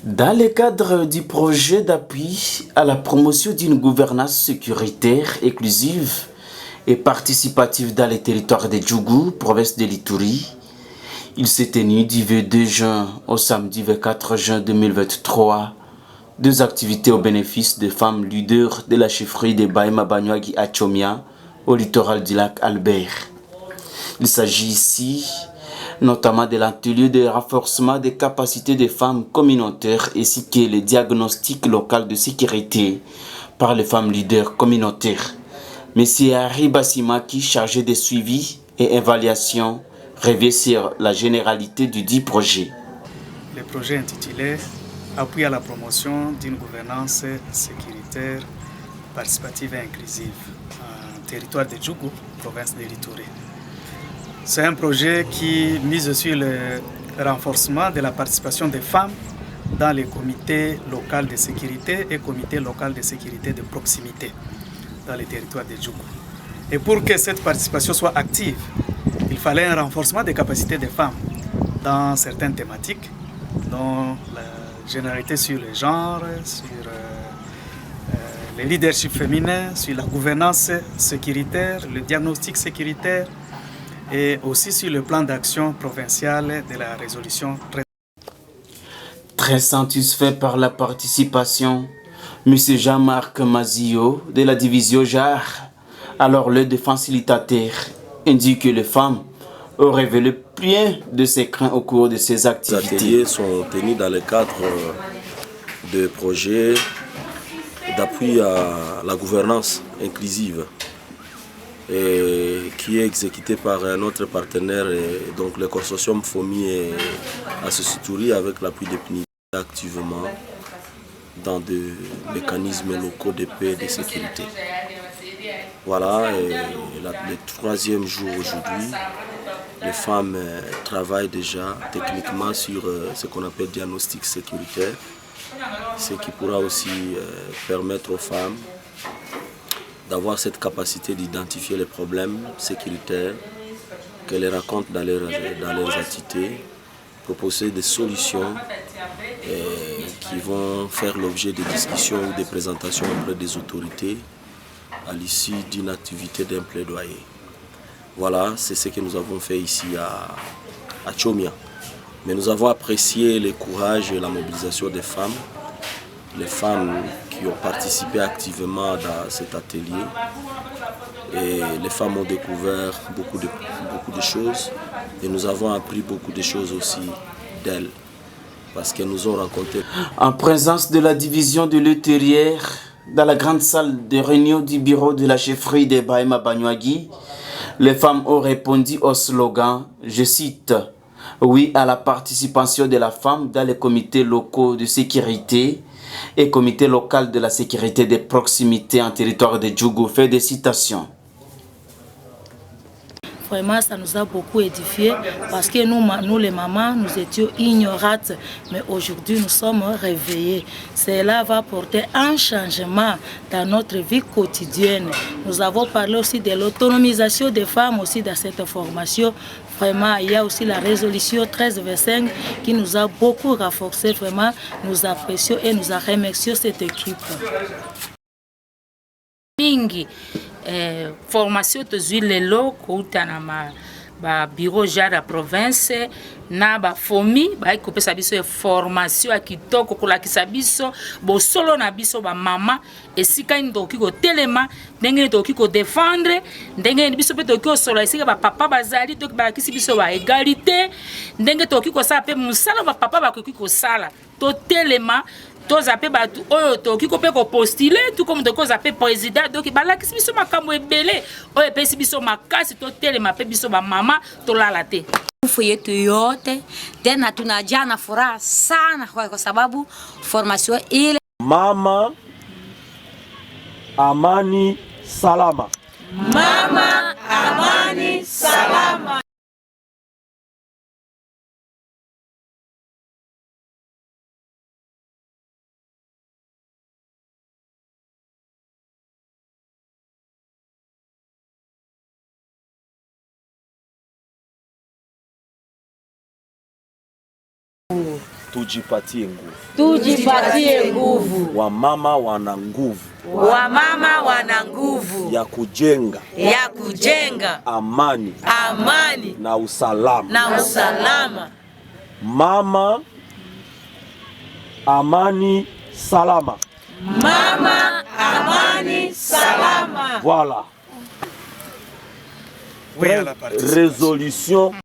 Dans le cadre du projet d'appui à la promotion d'une gouvernance sécuritaire, inclusive et participative dans les territoires de Djougou, province de l'Ituri, il s'est tenu du 22 juin au samedi 24 juin 2023 deux activités au bénéfice des femmes leaders de la chefferie de Bahema Banyuagi à Chomia, au littoral du lac Albert. Il s'agit ici notamment de l'atelier de renforcement des capacités des femmes communautaires ainsi que le diagnostic local de sécurité par les femmes leaders communautaires. Monsieur Ariba Simaki, chargé de suivi et évaluation, revient sur la généralité du dit projet. Le projet intitulé Appui à la promotion d'une gouvernance sécuritaire, participative et inclusive en territoire de Djougou, province de l'Ituri. C'est un projet qui mise sur le renforcement de la participation des femmes dans les comités locaux de sécurité et comités locaux de sécurité de proximité dans les territoires de Djougou. Et pour que cette participation soit active, il fallait un renforcement des capacités des femmes dans certaines thématiques, dont la généralité sur le genre, sur le leadership féminin, sur la gouvernance sécuritaire, le diagnostic sécuritaire, et aussi sur le plan d'action provincial de la résolution. Très satisfait par la participation, M. Jean-Marc Mazio de la division JAR, alors le facilitateur, indique que les femmes ont révélé plein de secrets au cours de ces activités. Les ateliers sont tenus dans le cadre de projets d'appui à la gouvernance inclusive, et qui est exécuté par notre partenaire, donc le consortium FOMI et Associatouri, avec l'appui de PNID activement dans des mécanismes locaux de paix et de sécurité. Voilà, et le troisième jour aujourd'hui, les femmes travaillent déjà techniquement sur ce qu'on appelle diagnostic sécuritaire, ce qui pourra aussi permettre aux femmes d'avoir cette capacité d'identifier les problèmes sécuritaires qu'elles racontent dans leurs activités, proposer des solutions qui vont faire l'objet de discussions ou de présentations auprès des autorités à l'issue d'une activité d'un plaidoyer. Voilà, c'est ce que nous avons fait ici à Chomia. Mais nous avons apprécié le courage et la mobilisation des femmes, les femmes qui ont participé activement dans cet atelier. Et les femmes ont découvert beaucoup de choses et nous avons appris beaucoup de choses aussi d'elles, parce qu'elles nous ont rencontrés. En présence de la division de l'Eutérière, dans la grande salle de réunion du bureau de la chefferie de Bahema Banyuagi, les femmes ont répondu au slogan, je cite, « Oui à la participation de la femme dans les comités locaux de sécurité et comité local de la sécurité des proximités en territoire de Djougou ». Fait des citations. Vraiment, ça nous a beaucoup édifié parce que nous les mamans, nous étions ignorantes, mais aujourd'hui nous sommes réveillés. Cela va porter un changement dans notre vie quotidienne. Nous avons parlé aussi de l'autonomisation des femmes aussi dans cette formation. Vraiment, il y a aussi la résolution 1325 qui nous a beaucoup renforcé. Vraiment, nous apprécions et nous remercions cette équipe. Formation tozwi lelo kouta na ba bureau JAR ya province na ba FOMI ba kopesa biso formation ya kitoko kolakisa biso bosolo na biso ba mama esika ndoki ko telema ndenge ndoki ko défendre ndenge biso pe toki osolo esika ba papa bazali to ba kisi biso ba égalité ndenge toki ko sala pe musala ba papa ba koki ko sala to telema toza pe batu oyo toki ko pe ko postuler tout comme toko za pe président donc balakisi biso makambo ebele oyo pesi biso makasi to telema pe biso ba mama to lala te Ufu yetu yote tena tunajaa na furaha sana kwa sababu formation ile. Mama amani salama. Mama amani salama. tujipatie nguvu. Tujipatie nguvu. Wamama wana nguvu. Wamama wana nguvu ya kujenga amani na usalama. Mama, amani, salama. Mama, amani, salama. Voilà. Oui, à la participation. Résolution